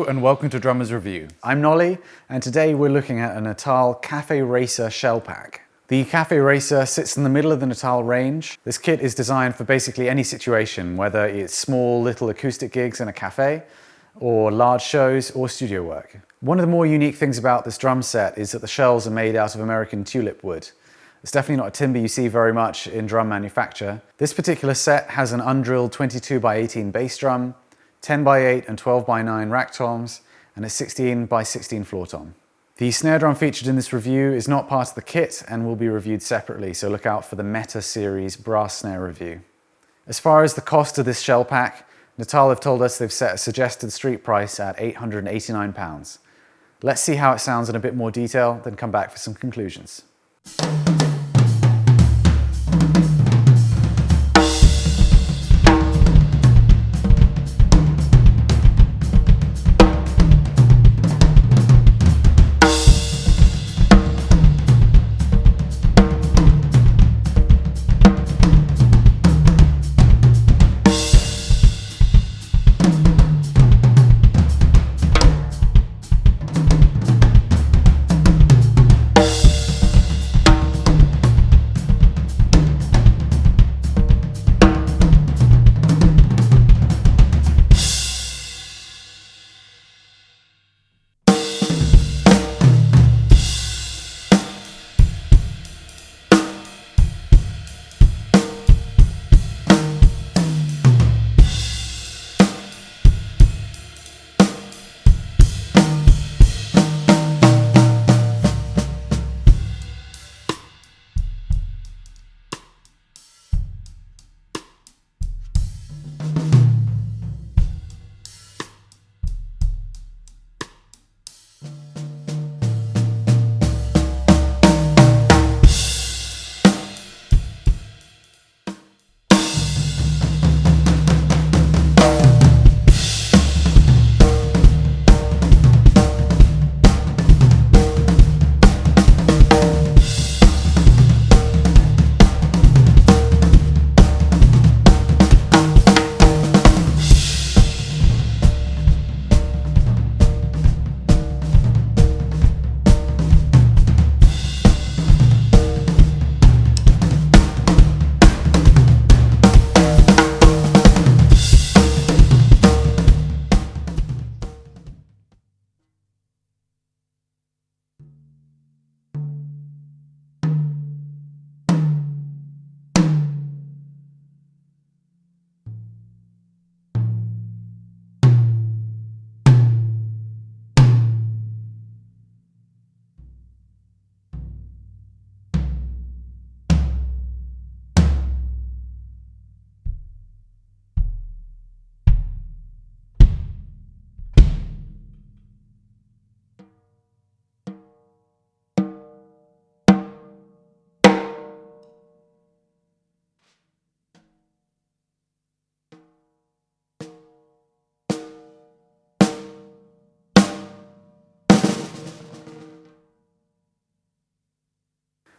and welcome to Drummer's Review. I'm Nolly and today we're looking at a Natal Cafe Racer shell pack. The Cafe Racer sits in the middle of the Natal range. This kit is designed for basically any situation, whether it's small little acoustic gigs in a cafe or large shows or studio work. One of the more unique things about this drum set is that the shells are made out of American tulip wood. It's definitely not a timber you see very much in drum manufacture. This particular set has an undrilled 22x18 bass drum, 10x8 and 12x9 rack toms, and a 16x16 floor tom. The snare drum featured in this review is not part of the kit and will be reviewed separately, so look out for the Meta series brass snare review. As far as the cost of this shell pack, Natal have told us they've set a suggested street price at £889. Let's see how it sounds in a bit more detail, then come back for some conclusions.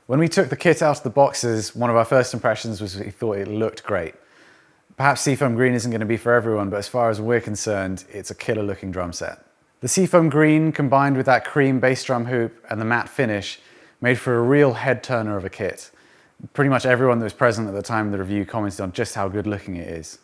When we took the kit out of the boxes, one of our first impressions was we thought it looked great. Perhaps seafoam green isn't going to be for everyone, but as far as we're concerned, it's a killer looking drum set. The seafoam green combined with that cream bass drum hoop and the matte finish made for a real head turner of a kit. Pretty much everyone that was present at the time of the review commented on just how good looking it is.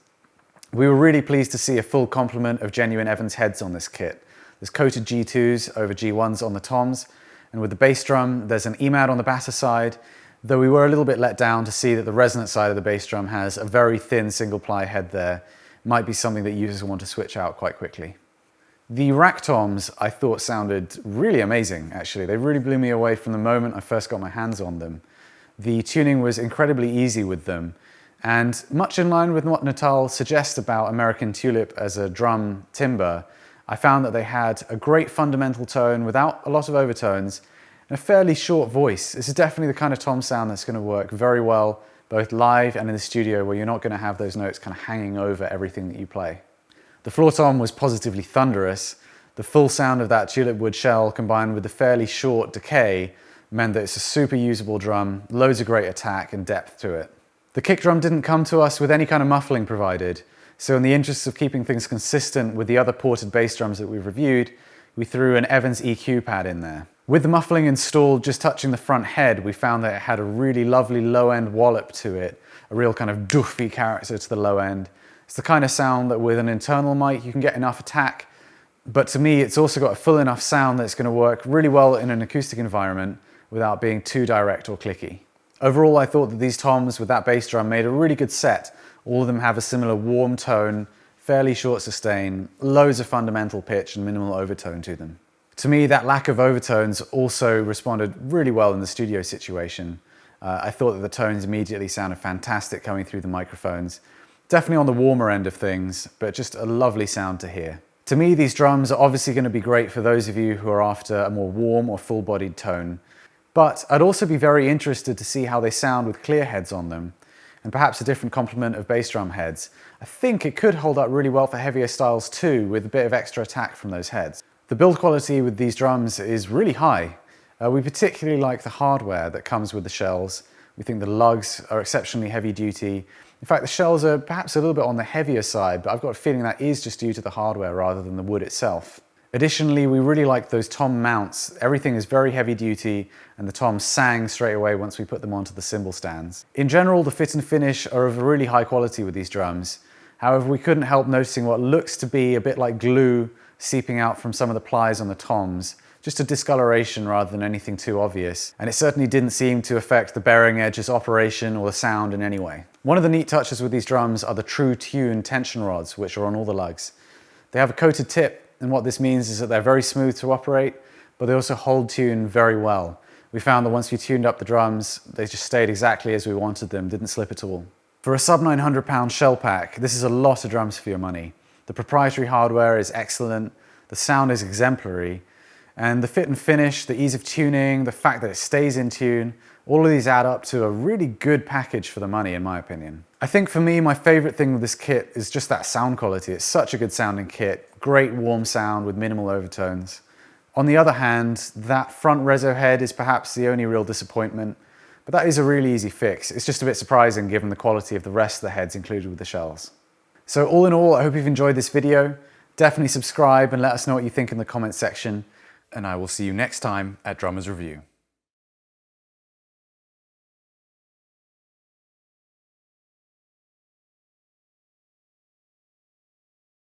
We were really pleased to see a full complement of genuine Evans heads on this kit. There's coated G2s over G1s on the toms, and with the bass drum, there's an EMAD on the batter side, though we were a little bit let down to see that the resonant side of the bass drum has a very thin single ply head there. Might be something that users want to switch out quite quickly. The rack toms I thought sounded really amazing, actually. They really blew me away from the moment I first got my hands on them. The tuning was incredibly easy with them, and much in line with what Natal suggests about American tulip as a drum timber, I found that they had a great fundamental tone without a lot of overtones and a fairly short voice. This is definitely the kind of tom sound that's going to work very well both live and in the studio, where you're not going to have those notes kind of hanging over everything that you play. The floor tom was positively thunderous. The full sound of that tulip wood shell combined with the fairly short decay meant that it's a super usable drum, loads of great attack and depth to it. The kick drum didn't come to us with any kind of muffling provided, So in the interest of keeping things consistent with the other ported bass drums that we've reviewed, we threw an Evans EQ pad in there. With the muffling installed just touching the front head, we found that it had a really lovely low-end wallop to it, a real kind of doofy character to the low end. It's the kind of sound that with an internal mic you can get enough attack, but to me it's also got a full enough sound that's going to work really well in an acoustic environment without being too direct or clicky. Overall, I thought that these toms with that bass drum made a really good set. All of them have a similar warm tone, fairly short sustain, loads of fundamental pitch and minimal overtone to them. To me, that lack of overtones also responded really well in the studio situation. I thought that the tones immediately sounded fantastic coming through the microphones. Definitely on the warmer end of things, but just a lovely sound to hear. To me, these drums are obviously going to be great for those of you who are after a more warm or full-bodied tone. But I'd also be very interested to see how they sound with clear heads on them, and perhaps a different complement of bass drum heads. I think it could hold up really well for heavier styles too, with a bit of extra attack from those heads. The build quality with these drums is really high. We particularly like the hardware that comes with the shells. We think the lugs are exceptionally heavy duty. In fact, the shells are perhaps a little bit on the heavier side, but I've got a feeling that is just due to the hardware rather than the wood itself. Additionally, we really like those tom mounts. Everything is very heavy duty and the toms sang straight away once we put them onto the cymbal stands. In general, the fit and finish are of really high quality with these drums. However, we couldn't help noticing what looks to be a bit like glue seeping out from some of the plies on the toms. Just a discoloration rather than anything too obvious, and it certainly didn't seem to affect the bearing edge's operation or the sound in any way. One of the neat touches with these drums are the True Tune tension rods, which are on all the lugs. They have a coated tip, and what this means is that they're very smooth to operate, but they also hold tune very well. We found that once we tuned up the drums, they just stayed exactly as we wanted them, didn't slip at all. For a sub £900 shell pack, this is a lot of drums for your money. The proprietary hardware is excellent, the sound is exemplary, and the fit and finish, the ease of tuning, the fact that it stays in tune, all of these add up to a really good package for the money, in my opinion. I think for me, my favorite thing with this kit is just that sound quality. It's such a good sounding kit, great warm sound with minimal overtones. On the other hand, that front reso head is perhaps the only real disappointment, but that is a really easy fix. It's just a bit surprising given the quality of the rest of the heads included with the shells. So all in all, I hope you've enjoyed this video. Definitely subscribe and let us know what you think in the comments section. And I will see you next time at Drummers Review.